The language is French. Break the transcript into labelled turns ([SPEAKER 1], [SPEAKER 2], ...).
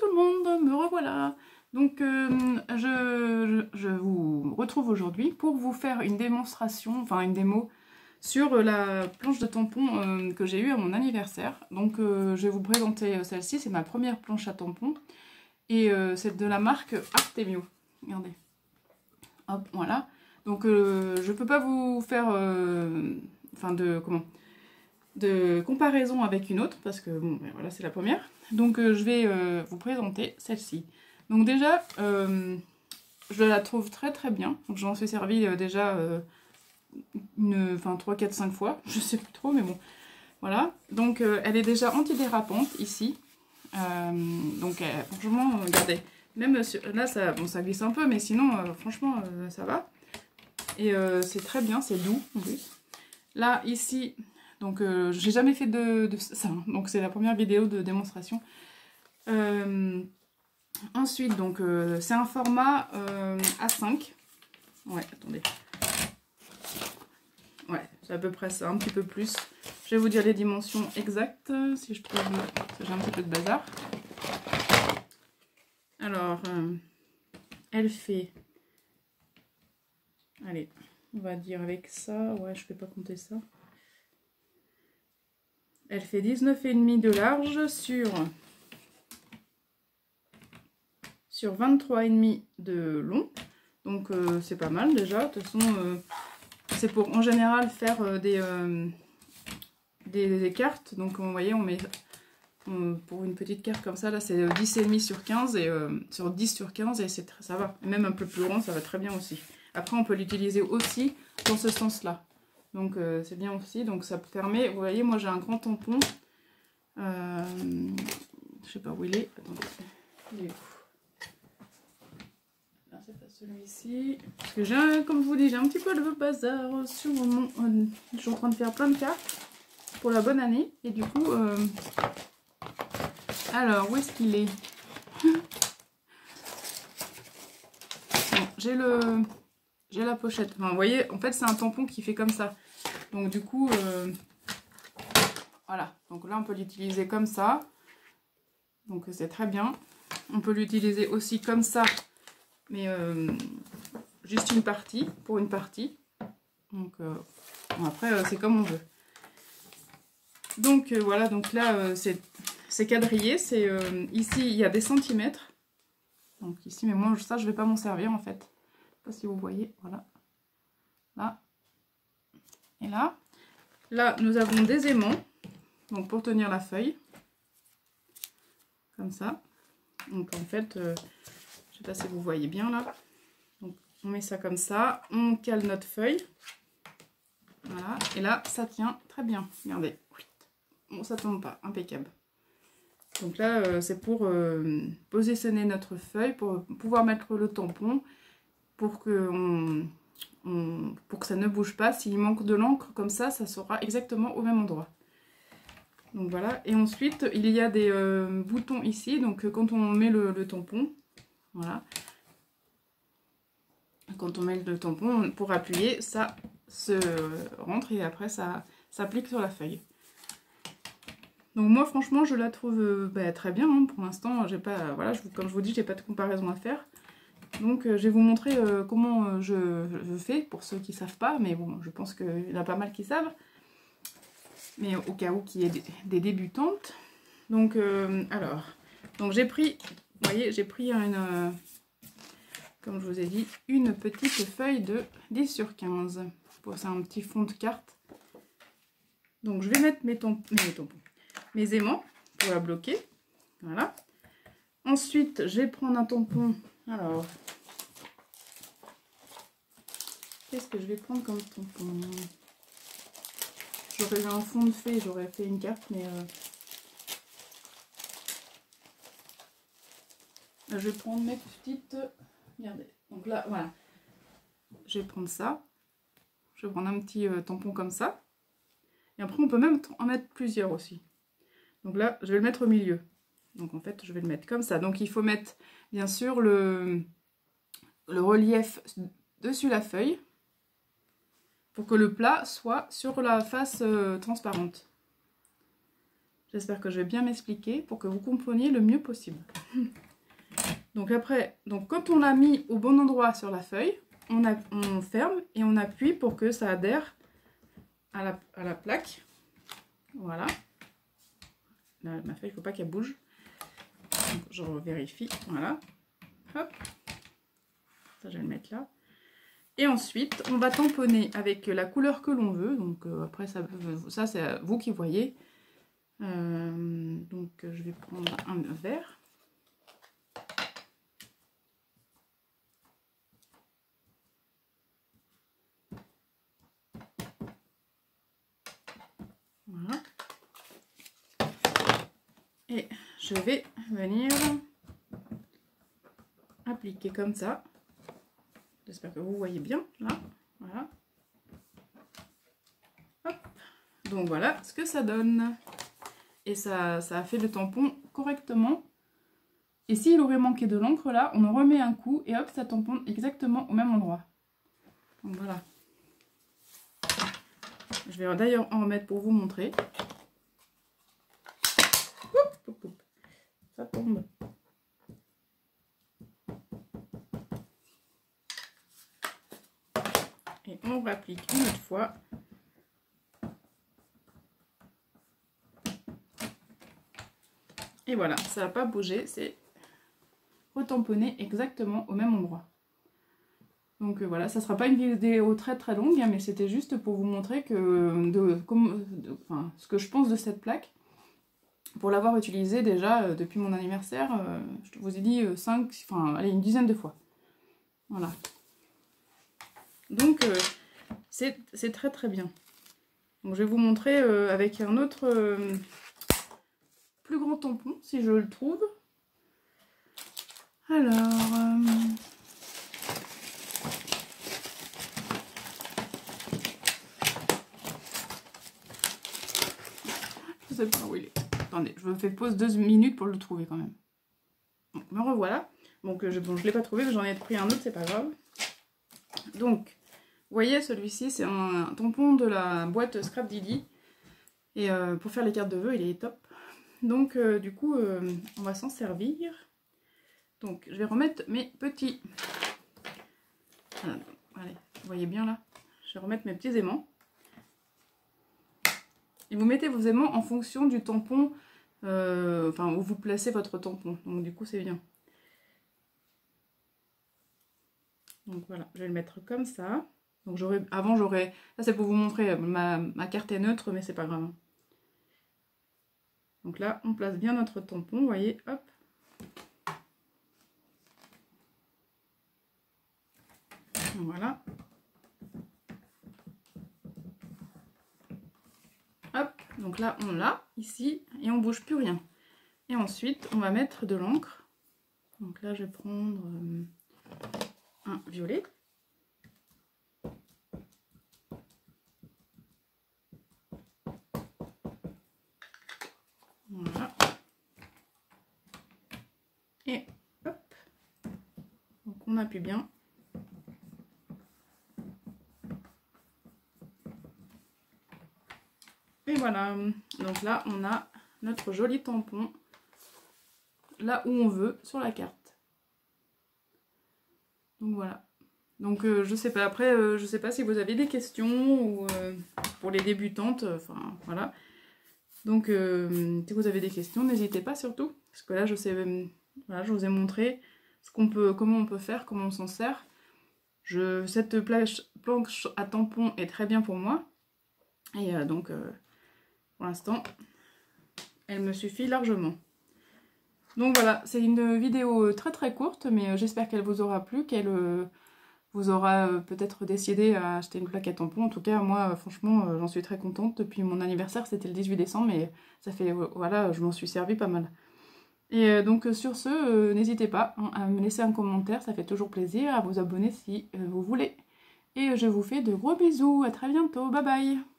[SPEAKER 1] tout le monde, me revoilà. Donc je vous retrouve aujourd'hui pour vous faire une démonstration, enfin une démo sur la planche de tampon que j'ai eue à mon anniversaire. Donc je vais vous présenter celle-ci, c'est ma première planche à tampon et c'est de la marque Artemio. Regardez. Hop, voilà. Donc je peux pas vous faire de comparaison avec une autre parce que bon, ben voilà, c'est la première. Donc je vais vous présenter celle-ci. Donc déjà, je la trouve très très bien. Donc j'en suis servi déjà 3, 4, 5 fois. Je sais plus trop, mais bon. Voilà. Donc elle est déjà antidérapante ici. Donc franchement, regardez. Même là, ça glisse un peu, mais sinon, franchement, ça va. Et c'est très bien, c'est doux en plus. Là, ici, donc j'ai jamais fait de ça. Donc c'est la première vidéo de démonstration. Ensuite, donc c'est un format A5. Ouais, attendez. Ouais, c'est à peu près ça, un petit peu plus. Je vais vous dire les dimensions exactes, si je trouve... J'ai un petit peu de bazar. Alors, elle fait... Allez, on va dire avec ça. Ouais, je ne vais pas compter ça. Elle fait 19,5 de large sur 23,5 de long. Donc, c'est pas mal déjà. De toute façon, c'est pour en général faire des cartes. Donc, vous voyez, on met... pour une petite carte comme ça, là c'est 10,5 sur 15 et sur 10 sur 15 et ça va. Même un peu plus grand, ça va très bien aussi. Après on peut l'utiliser aussi dans ce sens là. Donc c'est bien aussi. Donc ça permet, vous voyez, moi j'ai un grand tampon. Je sais pas où il est. Attendez. Il est où? Là c'est pas celui-ci. Parce que j'ai, comme je vous dis, j'ai un petit peu de bazar sur mon... je suis en train de faire plein de cartes pour la bonne année. Et du coup... alors, où est-ce qu'il est, bon, j'ai la pochette. Enfin, vous voyez, en fait, c'est un tampon qui fait comme ça. Donc, du coup, voilà. Donc là, on peut l'utiliser comme ça. Donc, c'est très bien. On peut l'utiliser aussi comme ça. Mais juste une partie, pour une partie. Donc, bon, après, c'est comme on veut. Donc, voilà. Donc là, c'est quadrillé, c'est ici il y a des centimètres. Donc ici, mais moi ça je vais pas m'en servir en fait. Je sais pas si vous voyez, voilà. Là. Et là. Là, nous avons des aimants. Donc pour tenir la feuille. Comme ça. Donc en fait, je sais pas si vous voyez bien là. Donc on met ça comme ça. On cale notre feuille. Voilà. Et là, ça tient très bien. Regardez. Bon, ça tombe pas. Impeccable. Donc là, c'est pour positionner notre feuille, pour pouvoir mettre le tampon, pour que ça ne bouge pas. S'il manque de l'encre, comme ça sera exactement au même endroit. Donc voilà. Et ensuite, il y a des boutons ici. Donc quand on met le tampon, voilà. Quand on met le tampon, pour appuyer, ça se rentre et après ça s'applique sur la feuille. Donc moi franchement je la trouve très bien, hein. Pour l'instant j'ai pas, voilà, comme je vous dis, j'ai pas de comparaison à faire. Donc je vais vous montrer comment je fais pour ceux qui savent pas, mais bon je pense qu'il y en a pas mal qui savent. Mais au cas où qu'il y ait des débutantes. Donc alors, donc j'ai pris, vous voyez, j'ai pris comme je vous ai dit, une petite feuille de 10 sur 15. Pour ça un petit fond de carte. Donc je vais mettre mes aimants pour la bloquer. Voilà. Ensuite, je vais prendre un tampon. Alors, qu'est-ce que je vais prendre comme tampon? J'aurais eu un fond de fée, j'aurais fait une carte, mais je vais prendre mes petites... Regardez. Donc là, voilà. Je vais prendre ça. Je vais prendre un petit tampon comme ça. Et après, on peut même en mettre plusieurs aussi. Donc là, je vais le mettre au milieu. Donc en fait, je vais le mettre comme ça. Donc il faut mettre, bien sûr, le relief dessus la feuille pour que le plat soit sur la face transparente. J'espère que je vais bien m'expliquer pour que vous compreniez le mieux possible. Donc après, quand on l'a mis au bon endroit sur la feuille, on ferme et on appuie pour que ça adhère à la plaque. Voilà. Là, ma feuille, il ne faut pas qu'elle bouge. Donc, je vérifie. Voilà. Hop. Ça, je vais le mettre là. Et ensuite, on va tamponner avec la couleur que l'on veut. Donc après, ça c'est vous qui voyez. Donc je vais prendre un vert. Voilà. Et je vais venir appliquer comme ça. J'espère que vous voyez bien, là. Voilà. Hop. Donc voilà ce que ça donne. Et ça a fait le tampon correctement. Et s'il aurait manqué de l'encre là, on en remet un coup et hop, ça tamponne exactement au même endroit. Donc voilà. Je vais d'ailleurs en remettre pour vous montrer. Oup, oup, oup. Ça tombe. Et on réapplique une autre fois. Et voilà, ça n'a pas bougé, c'est retamponné exactement au même endroit. Donc voilà, ça ne sera pas une vidéo très très longue, hein, mais c'était juste pour vous montrer que ce que je pense de cette plaque. Pour l'avoir utilisée déjà depuis mon anniversaire, je vous ai dit une dizaine de fois. Voilà. Donc c'est très très bien. Donc je vais vous montrer avec un autre plus grand tampon, si je le trouve. Alors... je sais pas où il est. Attendez, je me fais pause 2 minutes pour le trouver quand même. Donc, me revoilà. Donc je ne l'ai pas trouvé, mais j'en ai pris un autre, c'est pas grave. Donc, vous voyez, celui-ci, c'est un tampon de la boîte Scrap Didi. Et pour faire les cartes de vœux, il est top. Donc, du coup, on va s'en servir. Donc, je vais remettre mes petits... allez, vous voyez bien là. Je vais remettre mes petits aimants. Et vous mettez vos aimants en fonction du tampon, où vous placez votre tampon. Donc, du coup, c'est bien. Donc, voilà, je vais le mettre comme ça. Donc, avant, j'aurais... Ça, c'est pour vous montrer, ma carte est neutre, mais c'est pas grave. Donc là, on place bien notre tampon, vous voyez, hop. Voilà. Hop, donc là, on l'a ici, et on bouge plus rien. Et ensuite, on va mettre de l'encre. Donc là, je vais prendre un violet. Voilà. Et hop. Donc on appuie bien. Et voilà. Donc là, on a notre joli tampon là où on veut sur la carte. Donc voilà. Donc je sais pas, après je sais pas si vous avez des questions ou pour les débutantes, enfin voilà. Donc si vous avez des questions, n'hésitez pas surtout, parce que là je sais, voilà, je vous ai montré comment on peut faire, comment on s'en sert. Cette planche à tampon est très bien pour moi, et donc pour l'instant elle me suffit largement. Donc voilà, c'est une vidéo très très courte, mais j'espère qu'elle vous aura plu, qu'elle vous aura peut-être décidé à acheter une plaque à tampon. En tout cas, moi, franchement, j'en suis très contente. Depuis mon anniversaire, c'était le 18 décembre, mais ça fait, voilà, je m'en suis servi pas mal. Et donc, sur ce, n'hésitez pas à me laisser un commentaire, ça fait toujours plaisir, à vous abonner si vous voulez. Et je vous fais de gros bisous, à très bientôt, bye bye!